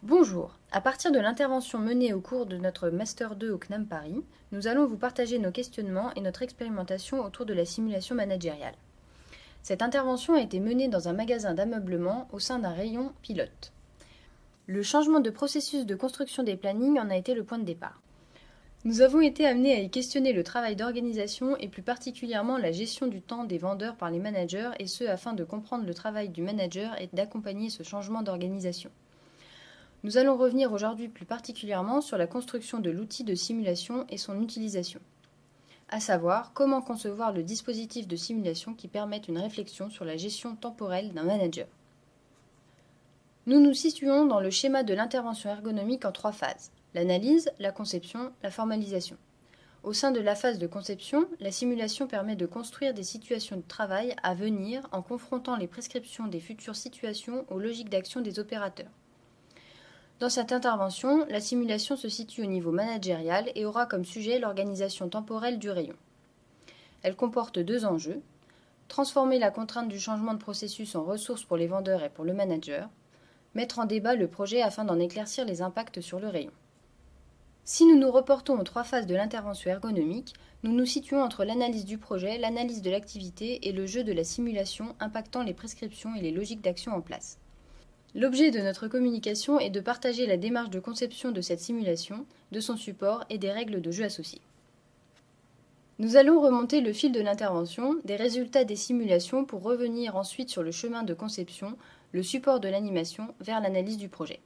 Bonjour, à partir de l'intervention menée au cours de notre Master 2 au CNAM Paris, nous allons vous partager nos questionnements et notre expérimentation autour de la simulation managériale. Cette intervention a été menée dans un magasin d'ameublement au sein d'un rayon pilote. Le changement de processus de construction des plannings en a été le point de départ. Nous avons été amenés à y questionner le travail d'organisation et plus particulièrement la gestion du temps des vendeurs par les managers et ce afin de comprendre le travail du manager et d'accompagner ce changement d'organisation. Nous allons revenir aujourd'hui plus particulièrement sur la construction de l'outil de simulation et son utilisation, à savoir comment concevoir le dispositif de simulation qui permette une réflexion sur la gestion temporelle d'un manager. Nous nous situons dans le schéma de l'intervention ergonomique en 3 phases, l'analyse, la conception, la formalisation. Au sein de la phase de conception, la simulation permet de construire des situations de travail à venir en confrontant les prescriptions des futures situations aux logiques d'action des opérateurs. Dans cette intervention, la simulation se situe au niveau managérial et aura comme sujet l'organisation temporelle du rayon. Elle comporte 2 enjeux. Transformer la contrainte du changement de processus en ressources pour les vendeurs et pour le manager. Mettre en débat le projet afin d'en éclaircir les impacts sur le rayon. Si nous nous reportons aux 3 phases de l'intervention ergonomique, nous nous situons entre l'analyse du projet, l'analyse de l'activité et le jeu de la simulation impactant les prescriptions et les logiques d'action en place. L'objet de notre communication est de partager la démarche de conception de cette simulation, de son support et des règles de jeu associées. Nous allons remonter le fil de l'intervention, des résultats des simulations pour revenir ensuite sur le chemin de conception, le support de l'animation vers l'analyse du projet.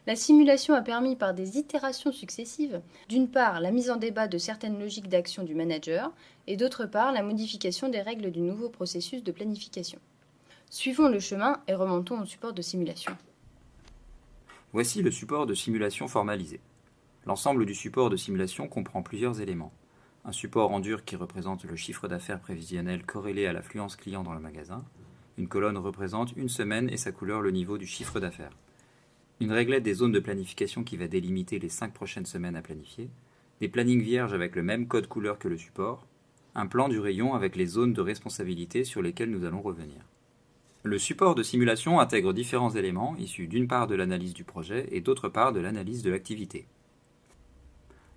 La simulation a permis par des itérations successives, d'une part la mise en débat de certaines logiques d'action du manager et d'autre part la modification des règles du nouveau processus de planification. Suivons le chemin et remontons au support de simulation. Voici le support de simulation formalisé. L'ensemble du support de simulation comprend plusieurs éléments. Un support en dur qui représente le chiffre d'affaires prévisionnel corrélé à l'affluence client dans le magasin. Une colonne représente une semaine et sa couleur le niveau du chiffre d'affaires. Une réglette des zones de planification qui va délimiter les 5 prochaines semaines à planifier. Des plannings vierges avec le même code couleur que le support. Un plan du rayon avec les zones de responsabilité sur lesquelles nous allons revenir. Le support de simulation intègre différents éléments issus d'une part de l'analyse du projet et d'autre part de l'analyse de l'activité.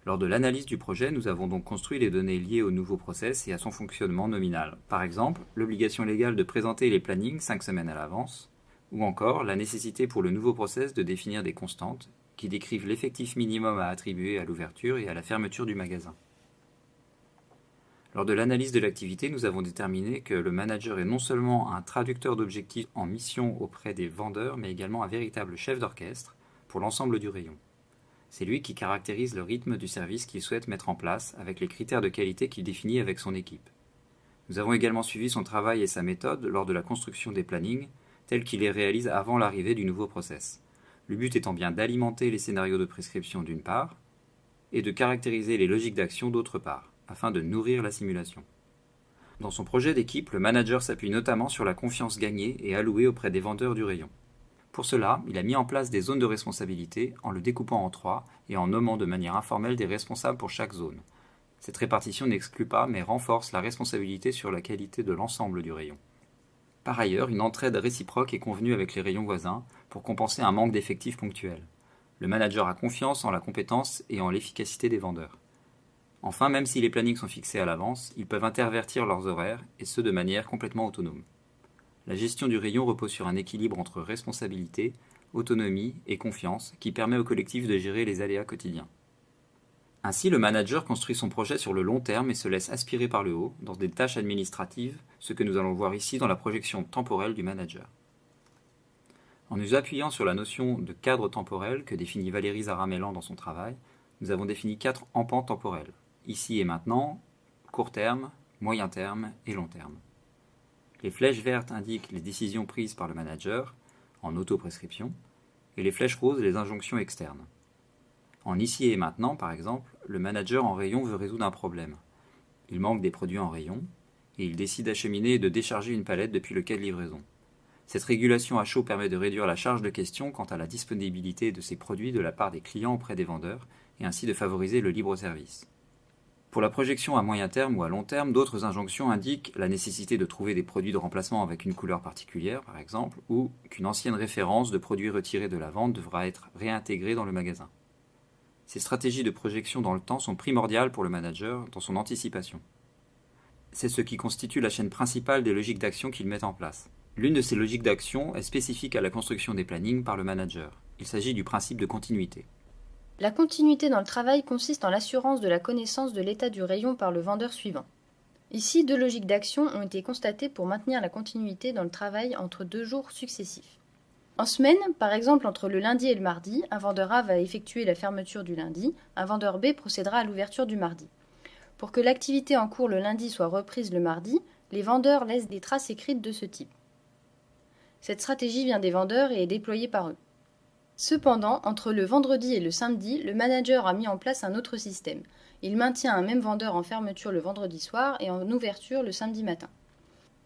Lors de l'analyse du projet, nous avons donc construit les données liées au nouveau process et à son fonctionnement nominal. Par exemple, l'obligation légale de présenter les plannings 5 semaines à l'avance, ou encore la nécessité pour le nouveau process de définir des constantes qui décrivent l'effectif minimum à attribuer à l'ouverture et à la fermeture du magasin. Lors de l'analyse de l'activité, nous avons déterminé que le manager est non seulement un traducteur d'objectifs en mission auprès des vendeurs, mais également un véritable chef d'orchestre pour l'ensemble du rayon. C'est lui qui caractérise le rythme du service qu'il souhaite mettre en place avec les critères de qualité qu'il définit avec son équipe. Nous avons également suivi son travail et sa méthode lors de la construction des plannings, tels qu'il les réalise avant l'arrivée du nouveau process. Le but étant bien d'alimenter les scénarios de prescription d'une part, et de caractériser les logiques d'action d'autre part, afin de nourrir la simulation. Dans son projet d'équipe, le manager s'appuie notamment sur la confiance gagnée et allouée auprès des vendeurs du rayon. Pour cela, il a mis en place des zones de responsabilité en le découpant en 3 et en nommant de manière informelle des responsables pour chaque zone. Cette répartition n'exclut pas mais renforce la responsabilité sur la qualité de l'ensemble du rayon. Par ailleurs, une entraide réciproque est convenue avec les rayons voisins pour compenser un manque d'effectifs ponctuels. Le manager a confiance en la compétence et en l'efficacité des vendeurs. Enfin, même si les plannings sont fixés à l'avance, ils peuvent intervertir leurs horaires, et ce de manière complètement autonome. La gestion du rayon repose sur un équilibre entre responsabilité, autonomie et confiance qui permet au collectif de gérer les aléas quotidiens. Ainsi, le manager construit son projet sur le long terme et se laisse aspirer par le haut dans des tâches administratives, ce que nous allons voir ici dans la projection temporelle du manager. En nous appuyant sur la notion de cadre temporel que définit Valérie Zaramelan dans son travail, nous avons défini 4 empans temporels. Ici et maintenant, court terme, moyen terme et long terme. Les flèches vertes indiquent les décisions prises par le manager, en autoprescription, et les flèches roses les injonctions externes. En ici et maintenant, par exemple, le manager en rayon veut résoudre un problème. Il manque des produits en rayon, et il décide d'acheminer et de décharger une palette depuis le quai de livraison. Cette régulation à chaud permet de réduire la charge de question quant à la disponibilité de ces produits de la part des clients auprès des vendeurs, et ainsi de favoriser le libre service. Pour la projection à moyen terme ou à long terme, d'autres injonctions indiquent la nécessité de trouver des produits de remplacement avec une couleur particulière, par exemple, ou qu'une ancienne référence de produits retirés de la vente devra être réintégrée dans le magasin. Ces stratégies de projection dans le temps sont primordiales pour le manager dans son anticipation. C'est ce qui constitue la chaîne principale des logiques d'action qu'il met en place. L'une de ces logiques d'action est spécifique à la construction des plannings par le manager. Il s'agit du principe de continuité. La continuité dans le travail consiste en l'assurance de la connaissance de l'état du rayon par le vendeur suivant. Ici, 2 logiques d'action ont été constatées pour maintenir la continuité dans le travail entre 2 jours successifs. En semaine, par exemple entre le lundi et le mardi, un vendeur A va effectuer la fermeture du lundi, un vendeur B procédera à l'ouverture du mardi. Pour que l'activité en cours le lundi soit reprise le mardi, les vendeurs laissent des traces écrites de ce type. Cette stratégie vient des vendeurs et est déployée par eux. Cependant, entre le vendredi et le samedi, le manager a mis en place un autre système. Il maintient un même vendeur en fermeture le vendredi soir et en ouverture le samedi matin.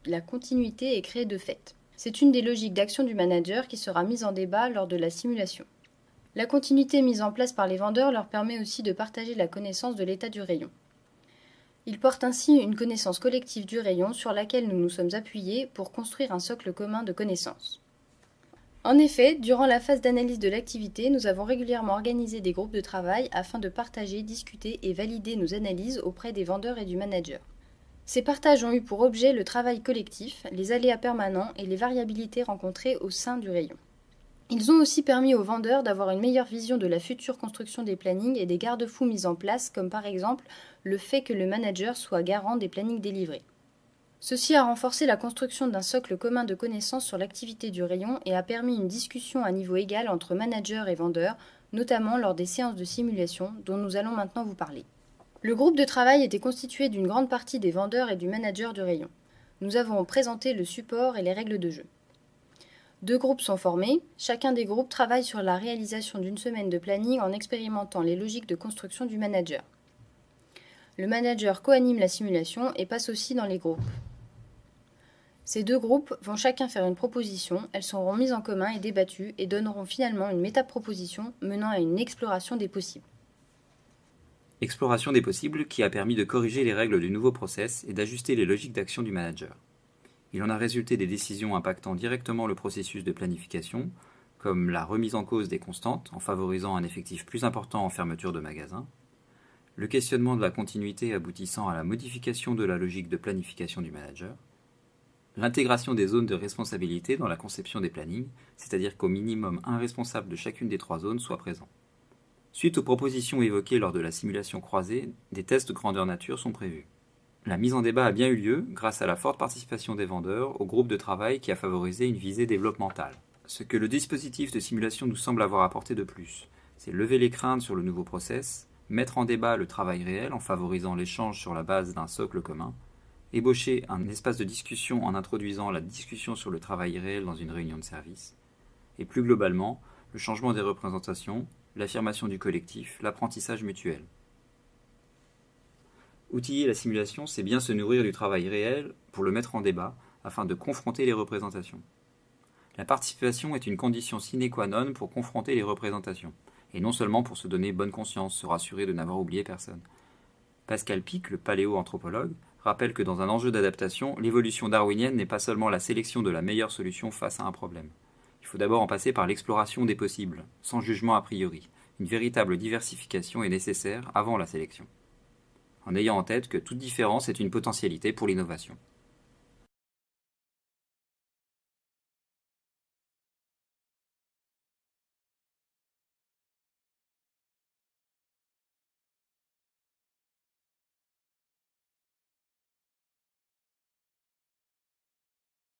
La continuité est créée de fait. C'est une des logiques d'action du manager qui sera mise en débat lors de la simulation. La continuité mise en place par les vendeurs leur permet aussi de partager la connaissance de l'état du rayon. Ils portent ainsi une connaissance collective du rayon sur laquelle nous nous sommes appuyés pour construire un socle commun de connaissances. En effet, durant la phase d'analyse de l'activité, nous avons régulièrement organisé des groupes de travail afin de partager, discuter et valider nos analyses auprès des vendeurs et du manager. Ces partages ont eu pour objet le travail collectif, les aléas permanents et les variabilités rencontrées au sein du rayon. Ils ont aussi permis aux vendeurs d'avoir une meilleure vision de la future construction des plannings et des garde-fous mis en place, comme par exemple le fait que le manager soit garant des plannings délivrés. Ceci a renforcé la construction d'un socle commun de connaissances sur l'activité du rayon et a permis une discussion à niveau égal entre managers et vendeurs, notamment lors des séances de simulation dont nous allons maintenant vous parler. Le groupe de travail était constitué d'une grande partie des vendeurs et du manager du rayon. Nous avons présenté le support et les règles de jeu. 2 groupes sont formés. Chacun des groupes travaille sur la réalisation d'une semaine de planning en expérimentant les logiques de construction du manager. Le manager co-anime la simulation et passe aussi dans les groupes. Ces 2 groupes vont chacun faire une proposition, elles seront mises en commun et débattues et donneront finalement une méta-proposition menant à une exploration des possibles. Exploration des possibles qui a permis de corriger les règles du nouveau process et d'ajuster les logiques d'action du manager. Il en a résulté des décisions impactant directement le processus de planification, comme la remise en cause des constantes en favorisant un effectif plus important en fermeture de magasin, le questionnement de la continuité aboutissant à la modification de la logique de planification du manager, l'intégration des zones de responsabilité dans la conception des plannings, c'est-à-dire qu'au minimum un responsable de chacune des 3 zones soit présent. Suite aux propositions évoquées lors de la simulation croisée, des tests grandeur nature sont prévus. La mise en débat a bien eu lieu grâce à la forte participation des vendeurs au groupe de travail qui a favorisé une visée développementale. Ce que le dispositif de simulation nous semble avoir apporté de plus, c'est lever les craintes sur le nouveau process, mettre en débat le travail réel en favorisant l'échange sur la base d'un socle commun, ébaucher un espace de discussion en introduisant la discussion sur le travail réel dans une réunion de service, et plus globalement, le changement des représentations, l'affirmation du collectif, l'apprentissage mutuel. Outiller la simulation, c'est bien se nourrir du travail réel pour le mettre en débat, afin de confronter les représentations. La participation est une condition sine qua non pour confronter les représentations, et non seulement pour se donner bonne conscience, se rassurer de n'avoir oublié personne. Pascal Pic, le paléo-anthropologue, rappelle que dans un enjeu d'adaptation, l'évolution darwinienne n'est pas seulement la sélection de la meilleure solution face à un problème. Il faut d'abord en passer par l'exploration des possibles, sans jugement a priori. Une véritable diversification est nécessaire avant la sélection, en ayant en tête que toute différence est une potentialité pour l'innovation.